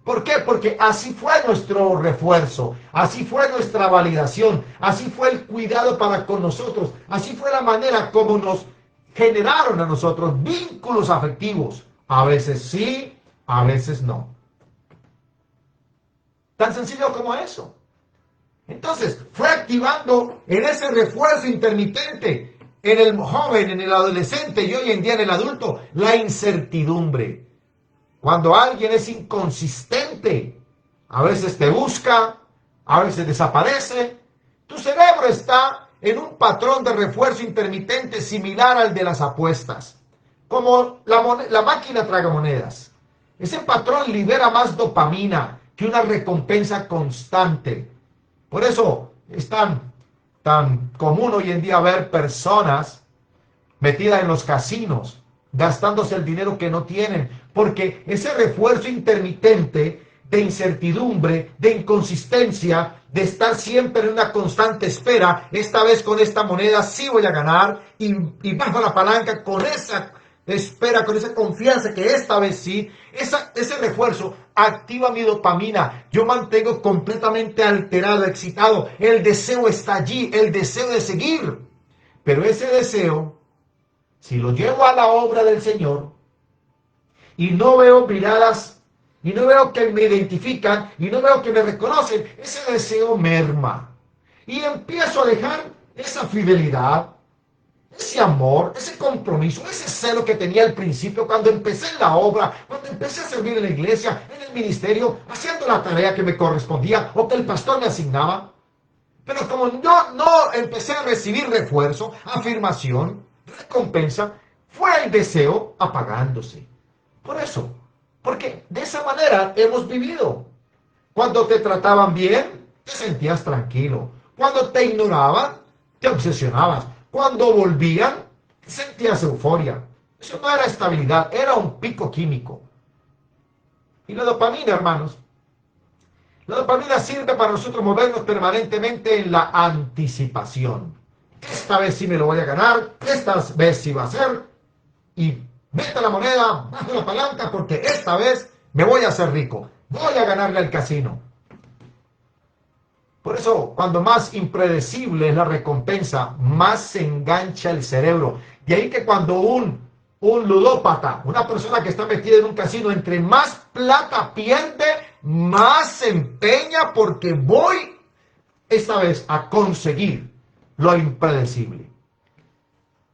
¿Por qué? Porque así fue nuestro refuerzo, así fue nuestra validación, así fue el cuidado para con nosotros, así fue la manera como nos generaron a nosotros vínculos afectivos. A veces sí, a veces no. Tan sencillo como eso. Entonces, fue activando en ese refuerzo intermitente, en el joven, en el adolescente y hoy en día en el adulto, la incertidumbre. Cuando alguien es inconsistente, a veces te busca, a veces desaparece, tu cerebro está en un patrón de refuerzo intermitente similar al de las apuestas, como la máquina tragamonedas. Ese patrón libera más dopamina que una recompensa constante. Por eso es tan común hoy en día ver personas metidas en los casinos, gastándose el dinero que no tienen, porque ese refuerzo intermitente de incertidumbre, de inconsistencia, de estar siempre en una constante espera, esta vez con esta moneda sí voy a ganar, y bajo la palanca con esa espera, con esa confianza que esta vez sí, ese refuerzo activa mi dopamina, yo mantengo completamente alterado, excitado, el deseo está allí, el deseo de seguir, pero ese deseo, si lo llevo a la obra del Señor, y no veo miradas, y no veo que me identifican, y no veo que me reconocen, ese deseo merma. Y empiezo a dejar esa fidelidad, ese amor, ese compromiso, ese celo que tenía al principio cuando empecé en la obra, cuando empecé a servir en la iglesia, en el ministerio, haciendo la tarea que me correspondía o que el pastor me asignaba. Pero como yo no empecé a recibir refuerzo, afirmación, recompensa, fue el deseo apagándose. Por eso, porque de esa manera hemos vivido. Cuando te trataban bien, te sentías tranquilo. Cuando te ignoraban, te obsesionabas. Cuando volvían, sentías euforia. Eso no era estabilidad, era un pico químico. Y la dopamina, hermanos, la dopamina sirve para nosotros movernos permanentemente en la anticipación. Esta vez sí me lo voy a ganar, esta vez sí va a ser, y mete la moneda, bajo la palanca, porque esta vez me voy a hacer rico, voy a ganarle al casino. Por eso, cuando más impredecible es la recompensa, más se engancha el cerebro. De ahí que cuando un ludópata, una persona que está metida en un casino, entre más plata pierde, más se empeña porque voy esta vez a conseguir lo impredecible.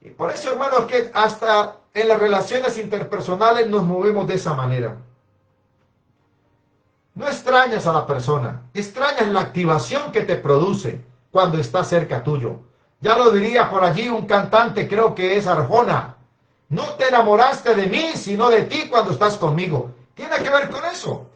Y por eso, hermanos, que hasta en las relaciones interpersonales nos movemos de esa manera. No extrañas a la persona, extrañas la activación que te produce cuando está cerca tuyo. Ya lo diría por allí un cantante, creo que es Arjona. No te enamoraste de mí, sino de ti cuando estás conmigo. Tiene que ver con eso.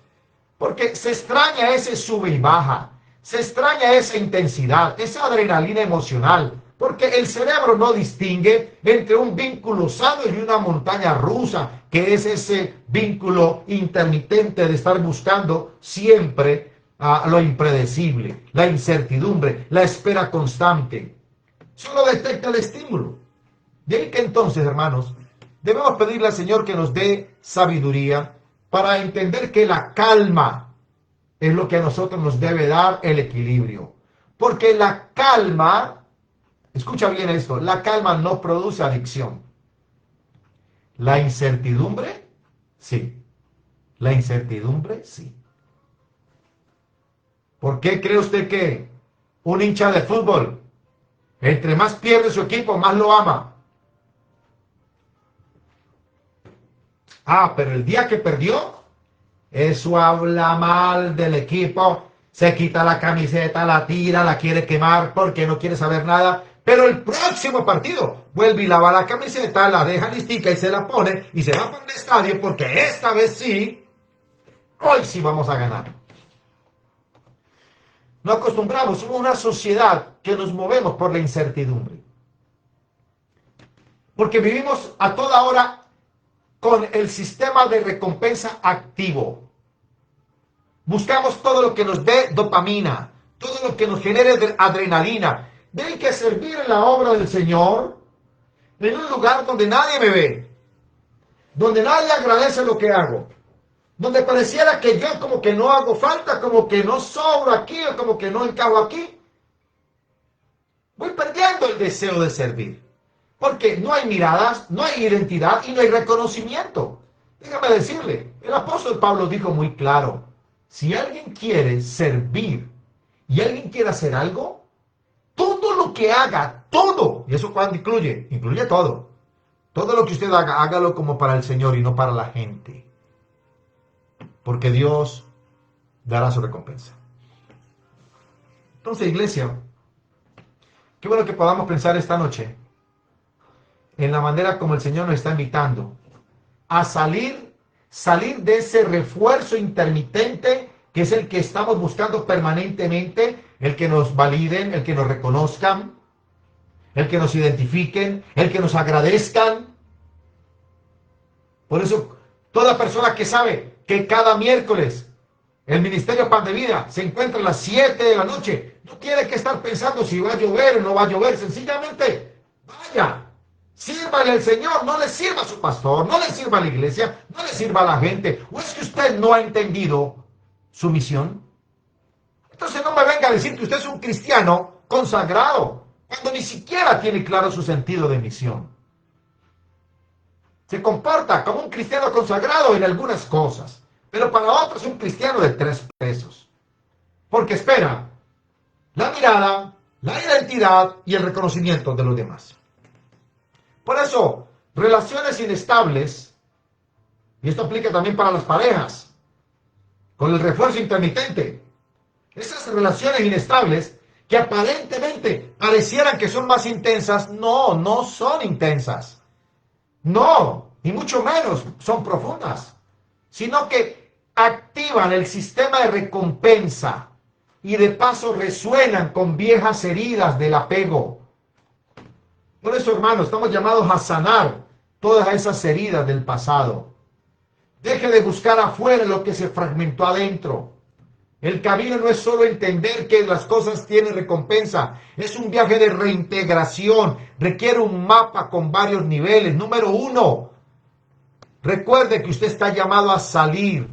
Porque se extraña ese sube y baja. Se extraña esa intensidad, esa adrenalina emocional. Porque el cerebro no distingue entre un vínculo sano y una montaña rusa, que es ese vínculo intermitente de estar buscando siempre lo impredecible, la incertidumbre, la espera constante. Solo detecta el estímulo. De ahí que entonces, hermanos, debemos pedirle al Señor que nos dé sabiduría para entender que la calma es lo que a nosotros nos debe dar el equilibrio. Porque la calma, escucha bien esto, la calma no produce adicción. La incertidumbre, sí. La incertidumbre, sí. ¿Por qué cree usted que un hincha de fútbol, entre más pierde su equipo, más lo ama? Ah, pero el día que perdió, eso habla mal del equipo, se quita la camiseta, la tira, la quiere quemar porque no quiere saber nada. Pero el próximo partido vuelve y lava la camiseta, la deja listica y se la pone y se va para el estadio porque esta vez sí, hoy sí vamos a ganar. No acostumbramos, somos una sociedad que nos movemos por la incertidumbre. Porque vivimos a toda hora con el sistema de recompensa activo. Buscamos todo lo que nos dé dopamina, todo lo que nos genere adrenalina. Ven que servir en la obra del Señor, en un lugar donde nadie me ve, donde nadie agradece lo que hago, donde pareciera que yo como que no hago falta, como que no sobro aquí, o como que no encajo aquí, voy perdiendo el deseo de servir. Porque no hay miradas, no hay identidad y no hay reconocimiento. Déjame decirle, el apóstol Pablo dijo muy claro, si alguien quiere servir y alguien quiere hacer algo, todo lo que haga, todo, y eso cuando incluye todo. Todo lo que usted haga, hágalo como para el Señor y no para la gente. Porque Dios dará su recompensa. Entonces, iglesia, qué bueno que podamos pensar esta noche en la manera como el Señor nos está invitando a salir de ese refuerzo intermitente que es el que estamos buscando permanentemente, el que nos validen, el que nos reconozcan, el que nos identifiquen, el que nos agradezcan. Por eso, toda persona que sabe que cada miércoles el Ministerio Pan de Vida se encuentra a las 7 de la noche, no tiene que estar pensando si va a llover o no va a llover, sencillamente vaya. Sírvale al Señor, no le sirva a su pastor, no le sirva a la iglesia, no le sirva a la gente. ¿O es que usted no ha entendido su misión? Entonces no me venga a decir que usted es un cristiano consagrado, cuando ni siquiera tiene claro su sentido de misión. Se comporta como un cristiano consagrado en algunas cosas, pero para otros es un cristiano de 3 pesos. Porque espera la mirada, la identidad y el reconocimiento de los demás. Por eso, relaciones inestables, y esto aplica también para las parejas, con el refuerzo intermitente, esas relaciones inestables que aparentemente parecieran que son más intensas, no son intensas. No, ni mucho menos son profundas, sino que activan el sistema de recompensa y de paso resuenan con viejas heridas del apego. Por eso, hermanos, estamos llamados a sanar todas esas heridas del pasado. Deje de buscar afuera lo que se fragmentó adentro. El camino no es solo entender que las cosas tienen recompensa, es un viaje de reintegración, requiere un mapa con varios niveles. Número 1, recuerde que usted está llamado a salir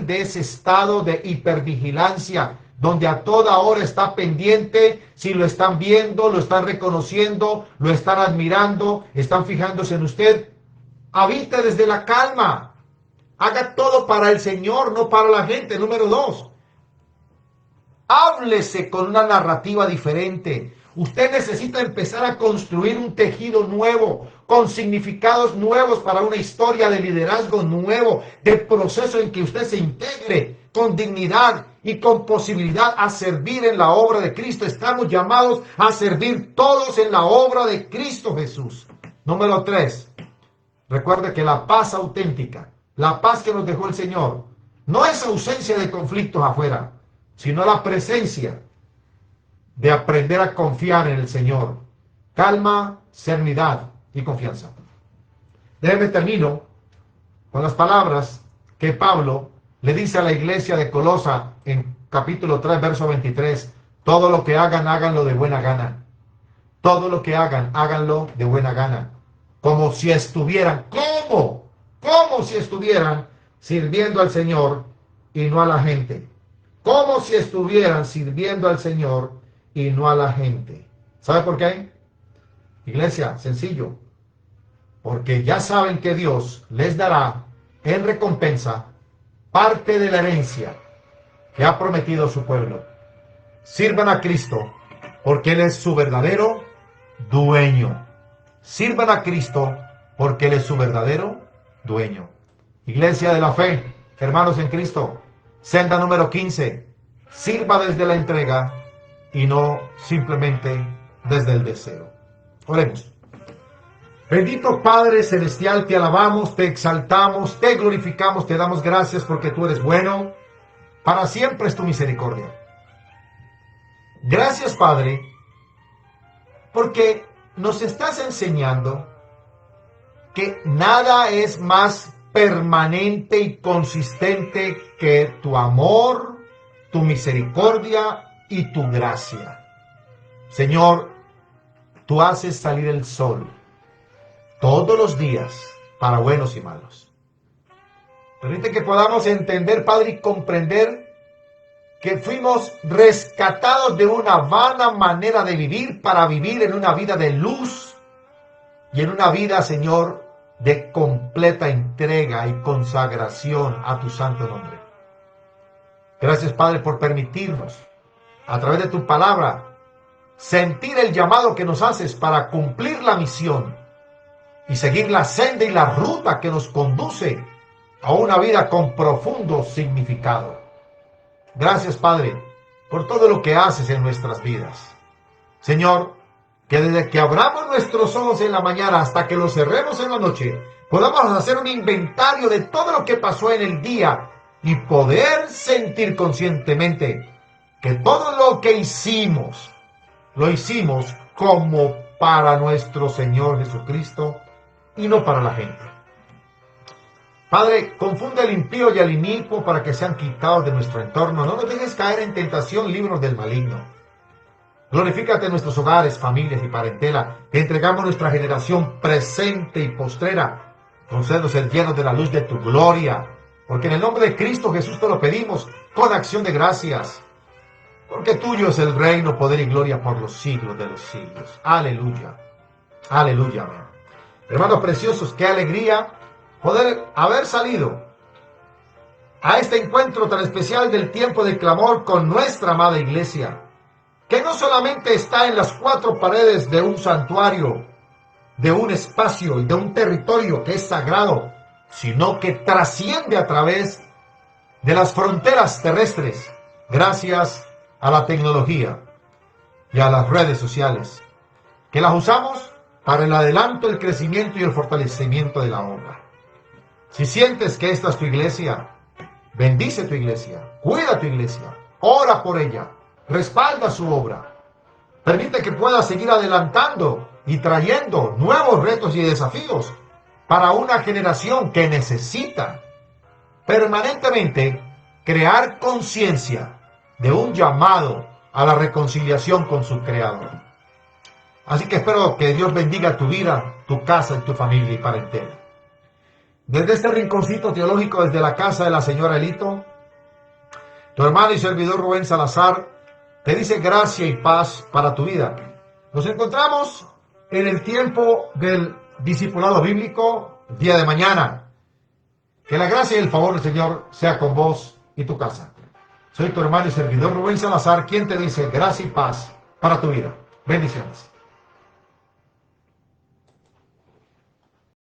de ese estado de hipervigilancia, donde a toda hora está pendiente si lo están viendo, lo están reconociendo, lo están admirando, están fijándose en usted. Habite desde la calma. Haga todo para el Señor, no para la gente. Número 2, Háblese con una narrativa diferente. Usted necesita empezar a construir un tejido nuevo, con significados nuevos para una historia de liderazgo nuevo, de proceso en que usted se integre con dignidad y con posibilidad a servir en la obra de Cristo. Estamos llamados a servir todos en la obra de Cristo Jesús. Número 3. Recuerde que la paz auténtica, la paz que nos dejó el Señor, no es ausencia de conflictos afuera, sino la presencia de aprender a confiar en el Señor. Calma, serenidad y confianza. Déjeme termino con las palabras que Pablo le dice a la iglesia de Colosa en capítulo 3, verso 23. Todo lo que hagan, háganlo de buena gana. Todo lo que hagan, háganlo de buena gana. Como si estuvieran, ¿cómo? Como si estuvieran sirviendo al Señor y no a la gente. Como si estuvieran sirviendo al Señor y no a la gente. ¿Sabe por qué? Iglesia, sencillo. Porque ya saben que Dios les dará en recompensa parte de la herencia que ha prometido a su pueblo. Sirvan a Cristo porque Él es su verdadero dueño. Sirvan a Cristo porque Él es su verdadero dueño. Iglesia de la fe, hermanos en Cristo, senda número 15. Sirva desde la entrega y no simplemente desde el deseo. Oremos. Bendito Padre Celestial, te alabamos, te exaltamos, te glorificamos, te damos gracias porque tú eres bueno. Para siempre es tu misericordia. Gracias, Padre, porque nos estás enseñando que nada es más permanente y consistente que tu amor, tu misericordia y tu gracia. Señor, tú haces salir el sol todos los días para buenos y malos. Permite que podamos entender, Padre, y comprender que fuimos rescatados de una vana manera de vivir para vivir en una vida de luz y en una vida, Señor, de completa entrega y consagración a tu santo nombre. Gracias, Padre, por permitirnos, a través de tu palabra, sentir el llamado que nos haces para cumplir la misión y seguir la senda y la ruta que nos conduce a una vida con profundo significado. Gracias, Padre, por todo lo que haces en nuestras vidas. Señor, que desde que abramos nuestros ojos en la mañana hasta que los cerremos en la noche, podamos hacer un inventario de todo lo que pasó en el día y poder sentir conscientemente que todo lo que hicimos, lo hicimos como para nuestro Señor Jesucristo y no para la gente. Padre, confunde al impío y al inicuo para que sean quitados de nuestro entorno. No nos dejes caer en tentación, líbranos del maligno. Glorifícate en nuestros hogares, familias y parentela. Te entregamos nuestra generación presente y postrera. Concédenos ser llenos de la luz de tu gloria. Porque en el nombre de Cristo Jesús te lo pedimos con acción de gracias. Porque tuyo es el reino, poder y gloria por los siglos de los siglos. Aleluya. Aleluya. Amén. Hermanos preciosos, qué alegría poder haber salido a este encuentro tan especial del tiempo de clamor con nuestra amada iglesia, que no solamente está en las cuatro paredes de un santuario, de un espacio y de un territorio que es sagrado, sino que trasciende a través de las fronteras terrestres, gracias a la tecnología y a las redes sociales, que las usamos para el adelanto, el crecimiento y el fortalecimiento de la obra. Si sientes que esta es tu iglesia, bendice tu iglesia, cuida tu iglesia, ora por ella, respalda su obra. Permite que pueda seguir adelantando y trayendo nuevos retos y desafíos para una generación que necesita permanentemente crear conciencia de un llamado a la reconciliación con su Creador. Así que espero que Dios bendiga tu vida, tu casa y tu familia y parentela. Desde este rinconcito teológico, desde la casa de la señora Elito, tu hermano y servidor Rubén Salazar te dice gracia y paz para tu vida. Nos encontramos en el tiempo del discipulado bíblico, día de mañana. Que la gracia y el favor del Señor sea con vos y tu casa. Soy tu hermano y servidor Rubén Salazar, quien te dice gracia y paz para tu vida. Bendiciones.